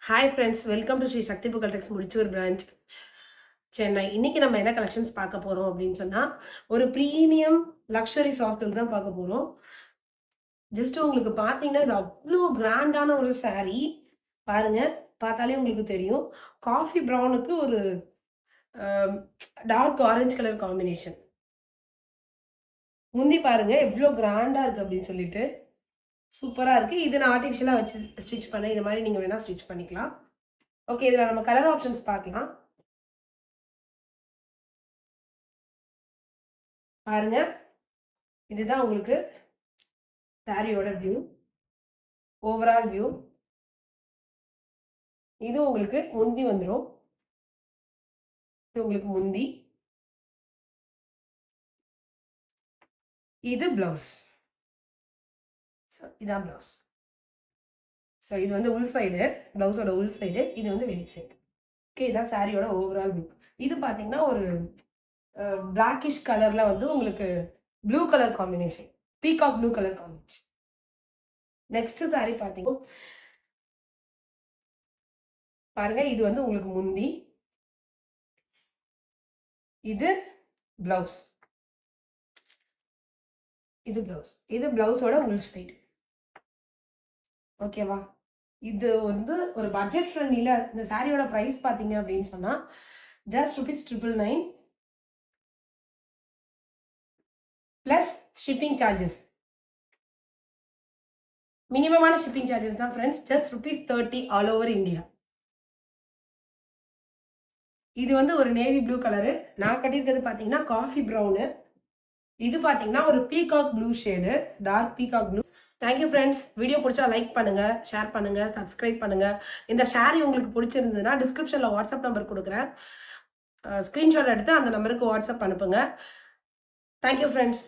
Hi friends, welcome to Shri Sakthi Pugazh techs Mudichur branch Chennai. இன்னைக்கு நம்ம என்ன கலெக்ஷன்ஸ் பார்க்க போறோம் அப்படின்னு சொன்னா, ஒரு ப்ரீமியம் லக்ஸரி சாஃப்ட்வேர் தான் பார்க்க போறோம். ஜஸ்ட் உங்களுக்கு பார்த்தீங்கன்னா இது அவ்வளோ கிராண்டான ஒரு saree. பாருங்க, பார்த்தாலே உங்களுக்கு தெரியும். காஃபி ப்ரௌனுக்கு ஒரு டார்க் ஆரஞ்சு கலர் காம்பினேஷன். முந்தி பாருங்க எவ்வளோ கிராண்டா இருக்கு அப்படின்னு சொல்லிட்டு சூப்பரா இருக்கு. இது நான் ஆர்டிஃபிஷியலா வச்சு ஸ்டிச் பண்ணேன். இது மாதிரி நீங்க வேணா ஸ்டிச் பண்ணிக்கலாம். ஓகே, இதுல நம்ம கலர் ஆப்ஷன்ஸ் பார்க்கலாம். பாருங்க, இதுதான் உங்களுக்கு சாரியோட வியூ, ஓவரால் வியூ. இது உங்களுக்கு முந்தி வந்துடும். இது உங்களுக்கு முந்தி, இது பிளவுஸ். இதான் பிளவுஸ். ஸோ இது வந்து உள் சைடு, பிளவுஸோட உள் சைடு, இது வந்து வெளி சைடு. ஓகே, இதான் சாரியோட ஓவரால் வியூ. இது பார்த்தீங்கன்னா ஒரு பிளாக்கிஷ் கலர்ல வந்து உங்களுக்கு blue colour combination, peacock blue colour combination. Next sorry பார்த்தீங்கன்னா பாருங்க, இது வந்து உங்களுக்கு முந்தி, இது பிளவுஸ், இது பிளவுஸ், இது பிளவுஸோட உள் சைடு. ஓகேவா? இது வந்து ஒரு பட்ஜெட் ஃப்ரெண்ட்லில இந்த சாரியோட பிரைஸ் பாத்தீங்க அப்படின்னு சொன்னா ஜஸ்ட் ₹999 பிளஸ் ஷிப்பிங் சார்ஜஸ். மினிமமான ஷிப்பிங் சார்ஜஸ் தான் friends. Just ₹30 all over India. இது வந்து ஒரு நேவி ப்ளூ கலரு. நான் கட்டியிருக்கிறது பாத்தீங்கன்னா காஃபி ப்ரௌனு. இது பாத்தீங்கன்னா ஒரு peacock blue shade, dark peacock blue. Thank you friends. Video பிடிச்சா லைக் பண்ணுங்க, ஷேர் பண்ணுங்க, சப்ஸ்கிரைப் பண்ணுங்க. இந்த ஷேர் உங்களுக்கு பிடிச்சிருந்ததுன்னா டிஸ்கிரிப்ஷன்ல வாட்ஸ்அப் நம்பர் கொடுக்குறேன். ஸ்கிரீன்ஷாட் எடுத்து அந்த நம்பருக்கு வாட்ஸ்அப் அனுப்புங்க. Thank you friends.